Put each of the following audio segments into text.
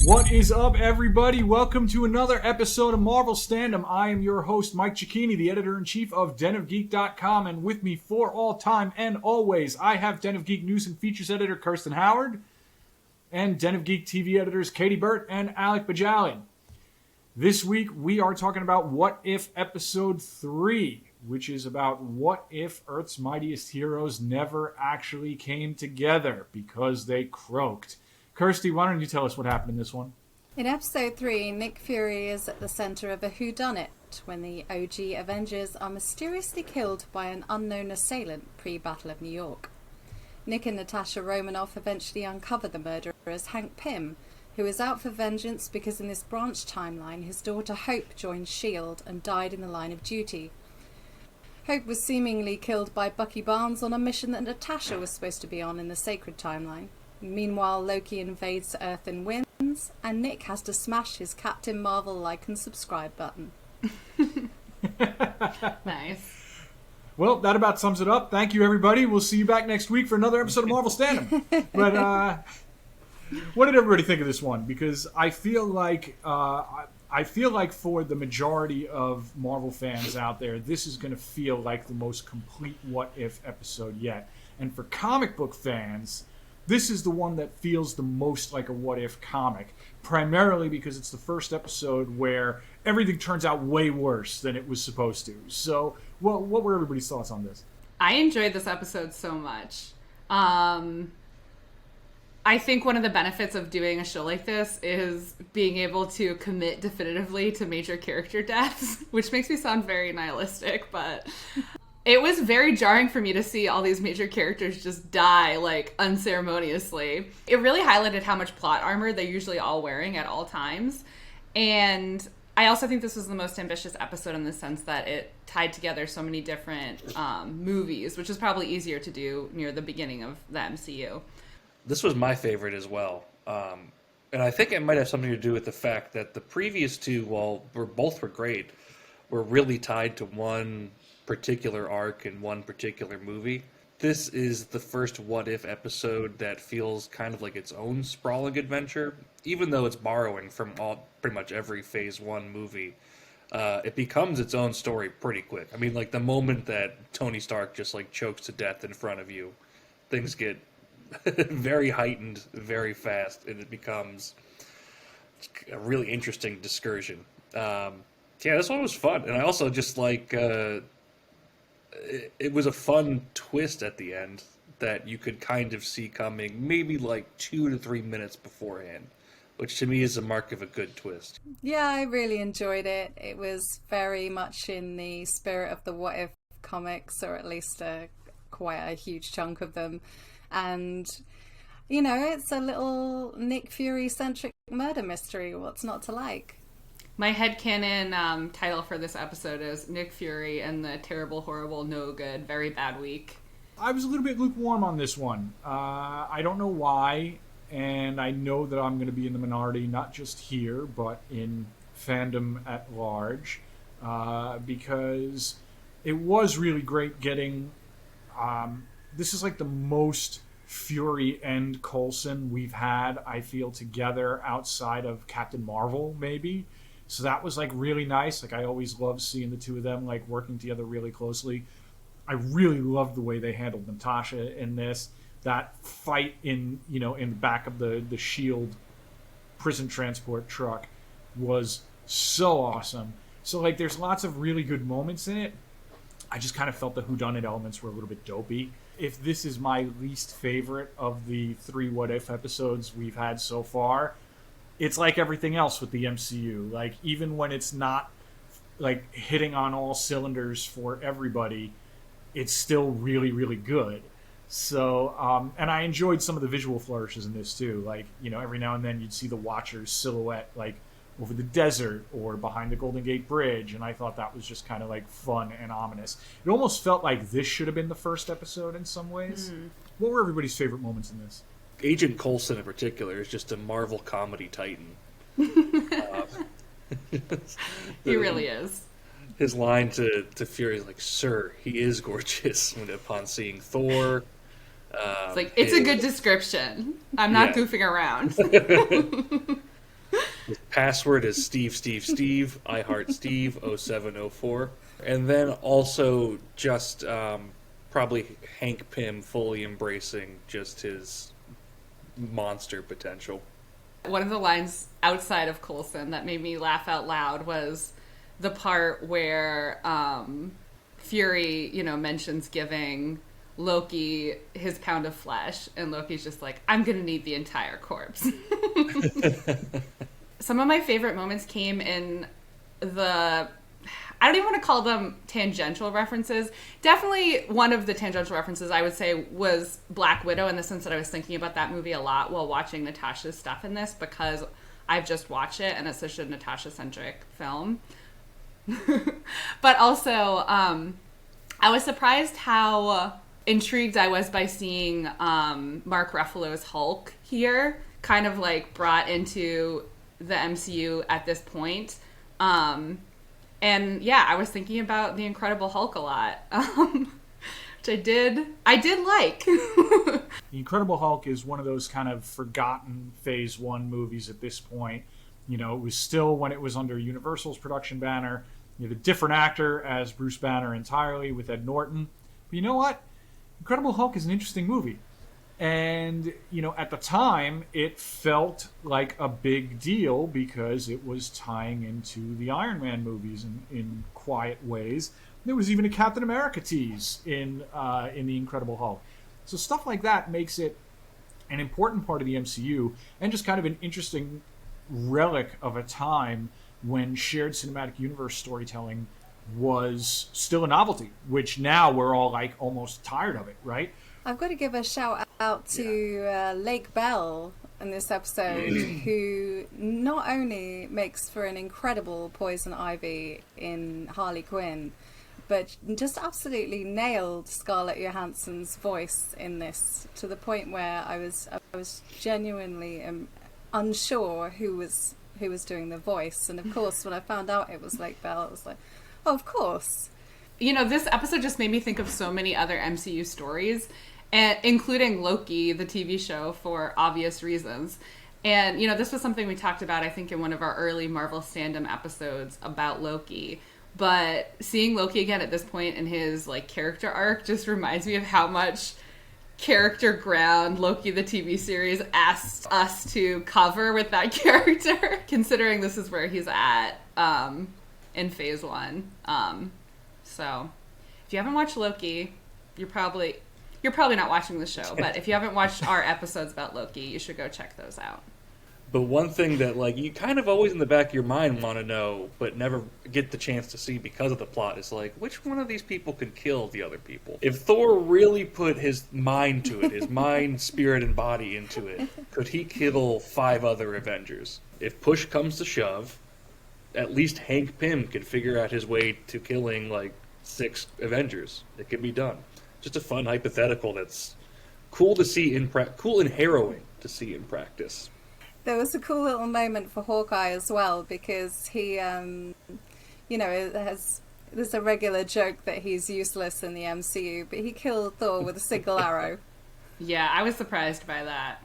What is up, everybody? Welcome to another episode of Marvel Standom. I am your host, Mike Cicchini, the editor-in-chief of denofgeek.com, and with me for all time and always, I have Den of Geek news and features editor Kirsten Howard, and Den of Geek TV editors Katie Burt and Alec Bajalin. This week, we are talking about What If Episode 3, which is about what if Earth's mightiest heroes never actually came together because they croaked. Kirsty, why don't you tell us what happened in this one? In episode 3, Nick Fury is at the center of a whodunnit when the OG Avengers are mysteriously killed by an unknown assailant pre-Battle of New York. Nick and Natasha Romanoff eventually uncover the murderer as Hank Pym, who is out for vengeance because in this branch timeline his daughter Hope joined S.H.I.E.L.D. and died in the line of duty. Hope was seemingly killed by Bucky Barnes on a mission that Natasha was supposed to be on in the sacred timeline. Meanwhile, Loki invades Earth and wins, and Nick has to smash his Captain Marvel like and subscribe button. Nice. Well, that about sums it up. Thank you, everybody. We'll see you back next week for another episode of Marvel Standom. But what did everybody think of this one? Because I feel like for the majority of Marvel fans out there, this is going to feel like the most complete What If episode yet. And for comic book fans, this is the one that feels the most like a What If comic, primarily because it's the first episode where everything turns out way worse than it was supposed to. So, what were everybody's thoughts on this? I enjoyed this episode so much. I think one of the benefits of doing a show like this is being able to commit definitively to major character deaths, which makes me sound very nihilistic, but it was very jarring for me to see all these major characters just die, like, unceremoniously. It really highlighted how much plot armor they're usually all wearing at all times. And I also think this was the most ambitious episode in the sense that it tied together so many different movies, which is probably easier to do near the beginning of the MCU. This was my favorite as well. And I think it might have something to do with the fact that the previous two, while both were great, were really tied to one particular arc in one particular movie. This is the first What If episode that feels kind of like its own sprawling adventure, even though it's borrowing from pretty much every Phase 1 movie. It becomes its own story pretty quick. I mean, like the moment that Tony Stark just like chokes to death in front of you, things get very heightened very fast, and it becomes a really interesting discursion. Yeah, this one was fun, and I also just like it was a fun twist at the end that you could kind of see coming maybe like 2 to 3 minutes beforehand, which to me is a mark of a good twist. Yeah, I really enjoyed it. It was very much in the spirit of the What If comics, or at least quite a huge chunk of them. And, you know, it's a little Nick Fury-centric murder mystery. What's not to like? My headcanon title for this episode is Nick Fury and the Terrible, Horrible, No Good, Very Bad Week. I was a little bit lukewarm on this one. I don't know why, and I know that I'm going to be in the minority, not just here, but in fandom at large, because it was really great getting... this is like the most Fury and Coulson we've had, I feel, together outside of Captain Marvel, maybe. So that was like really nice. Like I always love seeing the two of them like working together really closely. I really loved the way they handled Natasha in this. That fight in the back of the S.H.I.E.L.D. prison transport truck was so awesome. So like there's lots of really good moments in it. I just kind of felt the whodunit elements were a little bit dopey. If this is my least favorite of the 3 What If episodes we've had so far, it's like everything else with the MCU. Like, even when it's not, like, hitting on all cylinders for everybody, it's still really, really good. So, and I enjoyed some of the visual flourishes in this, too. Like, every now and then you'd see the Watcher's silhouette, like, over the desert or behind the Golden Gate Bridge, and I thought that was just kind of, like, fun and ominous. It almost felt like this should have been the first episode in some ways. What were everybody's favorite moments in this? Agent Coulson in particular is just a Marvel comedy titan. He really is. His line to Fury is like, "Sir, he is gorgeous," upon seeing Thor. It's like, it's a good description. I'm not goofing around. His password is Steve, I heart Steve 0704. And then also just probably Hank Pym fully embracing just his monster potential. One of the lines outside of Coulson that made me laugh out loud was the part where Fury, mentions giving Loki his pound of flesh, and Loki's just like, I'm gonna need the entire corpse. Some of my favorite moments came in I don't even want to call them tangential references. Definitely one of the tangential references I would say was Black Widow, in the sense that I was thinking about that movie a lot while watching Natasha's stuff in this, because I've just watched it and it's such a Natasha-centric film. But also, I was surprised how intrigued I was by seeing Mark Ruffalo's Hulk here, kind of like brought into the MCU at this point. And yeah, I was thinking about the Incredible Hulk a lot, which I did like. The Incredible Hulk is one of those kind of forgotten Phase 1 movies at this point. It was still when it was under Universal's production banner. You have a different actor as Bruce Banner entirely with Ed Norton. But you know what? Incredible Hulk is an interesting movie. And, at the time, it felt like a big deal because it was tying into the Iron Man movies in quiet ways. There was even a Captain America tease in The Incredible Hulk. So stuff like that makes it an important part of the MCU and just kind of an interesting relic of a time when shared cinematic universe storytelling was still a novelty, which now we're all like almost tired of it, right? I've got to give a shout out to Lake Bell in this episode, who not only makes for an incredible Poison Ivy in Harley Quinn, but just absolutely nailed Scarlett Johansson's voice in this, to the point where I was genuinely unsure who was doing the voice. And of course, when I found out it was Lake Bell, I was like, oh, of course. This episode just made me think of so many other MCU stories, and including Loki, the TV show, for obvious reasons. And, this was something we talked about, I think, in one of our early Marvel Standom episodes about Loki. But seeing Loki again at this point in his, character arc just reminds me of how much character ground Loki, the TV series, asked us to cover with that character, considering this is where he's at in Phase 1. So, if you haven't watched Loki, you're probably not watching the show, but if you haven't watched our episodes about Loki, you should go check those out. But one thing that you kind of always in the back of your mind want to know, but never get the chance to see because of the plot, is which one of these people could kill the other people? If Thor really put his mind to it, his mind, spirit, and body into it, could he kill 5 other Avengers? If push comes to shove, at least Hank Pym could figure out his way to killing 6 Avengers. It could be done. Just a fun hypothetical that's cool to see cool and harrowing to see in practice. There was a cool little moment for Hawkeye as well, because he, there's a regular joke that he's useless in the MCU, but he killed Thor with a single arrow. Yeah, I was surprised by that.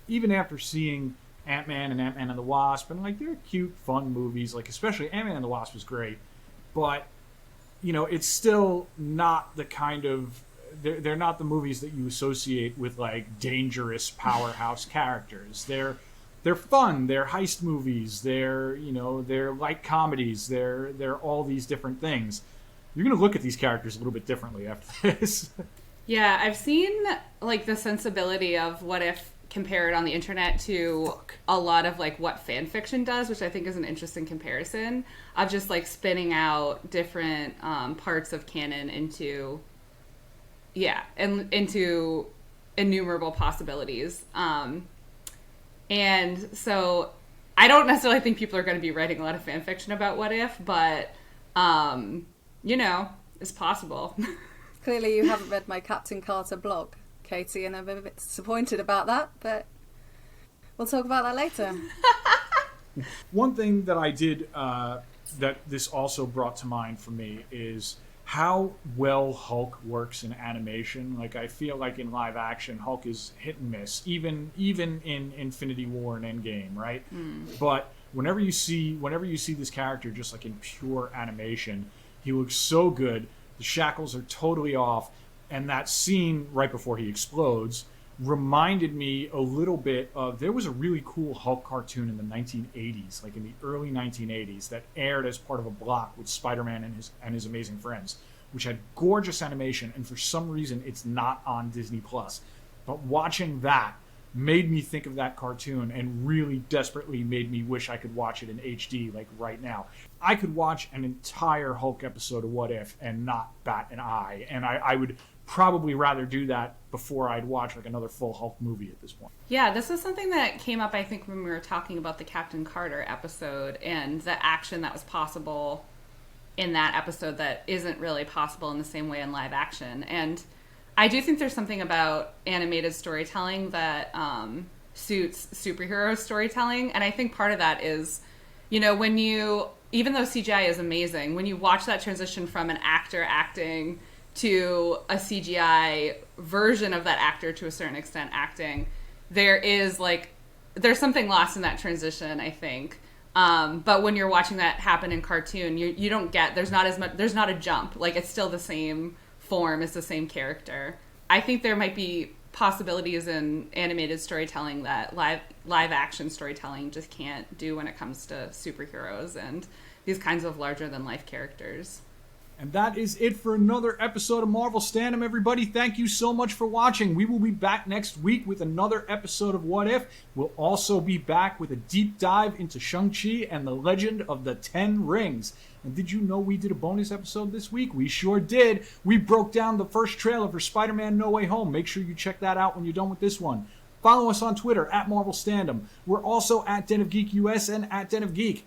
Even after seeing Ant-Man and Ant-Man and the Wasp, and they're cute, fun movies, especially Ant-Man and the Wasp was great, but it's still not the kind of they're not the movies that you associate with dangerous powerhouse characters. They're fun, they're heist movies, they're light comedies, they're all these different things. You're gonna look at these characters a little bit differently after this. Yeah, I've seen the sensibility of What If compared on the internet to a lot of what fan fiction does, which I think is an interesting comparison of just spinning out different parts of canon into innumerable possibilities. And so I don't necessarily think people are going to be writing a lot of fan fiction about What If, but it's possible. Clearly you haven't read my Captain Carter blog, Katie, and I'm a bit disappointed about that, but we'll talk about that later. One thing that I did that this also brought to mind for me is how well Hulk works in animation. Like, I feel like in live action, Hulk is hit and miss, even in Infinity War and Endgame, right? But whenever you see this character just like in pure animation, he looks so good. The shackles are totally off, and that scene right before he explodes reminded me a little bit of, there was a really cool Hulk cartoon in the 1980s, like in the early 1980s, that aired as part of a block with Spider-Man and his amazing friends, which had gorgeous animation, and for some reason it's not on Disney Plus. But watching that made me think of that cartoon and really desperately made me wish I could watch it in HD like right now. I could watch an entire Hulk episode of What If and not bat an eye, and I would probably rather do that before I'd watch like another full Hulk movie at this point. Yeah, this is something that came up, I think, when we were talking about the Captain Carter episode and the action that was possible in that episode that isn't really possible in the same way in live action. And I do think there's something about animated storytelling that suits superhero storytelling. And I think part of that is, you know, when you, even though CGI is amazing, when you watch that transition from an actor acting to a CGI version of that actor to a certain extent acting, there's something lost in that transition, I think. But when you're watching that happen in cartoon, you don't get, there's not a jump. Like, it's still the same form, it's the same character. I think there might be possibilities in animated storytelling that live action storytelling just can't do when it comes to superheroes and these kinds of larger than life characters. And that is it for another episode of Marvel Standom, everybody. Thank you so much for watching. We will be back next week with another episode of What If. We'll also be back with a deep dive into Shang-Chi and the Legend of the Ten Rings. And did you know we did a bonus episode this week? We sure did. We broke down the first trailer for Spider-Man No Way Home. Make sure you check that out when you're done with this one. Follow us on Twitter, at Marvel Standom. We're also at Den of Geek US and at Den of Geek.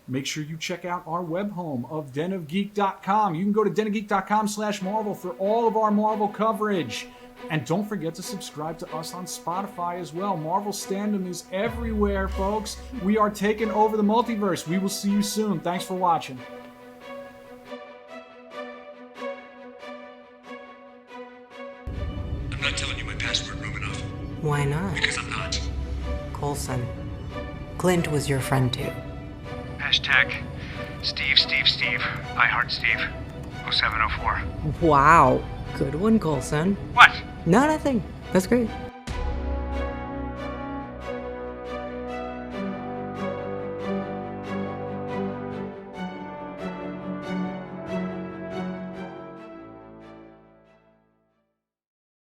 Make sure you check out our web home of denofgeek.com. You can go to denofgeek.com/Marvel for all of our Marvel coverage. And don't forget to subscribe to us on Spotify as well. Marvel Standom is everywhere, folks. We are taking over the multiverse. We will see you soon. Thanks for watching. I'm not telling you my password, Romanoff. Why not? Because I'm not. Coulson. Clint was your friend too. Hashtag Steve. I heart Steve. 0704. Wow. Good one, Coulson. What? No, nothing. That's great.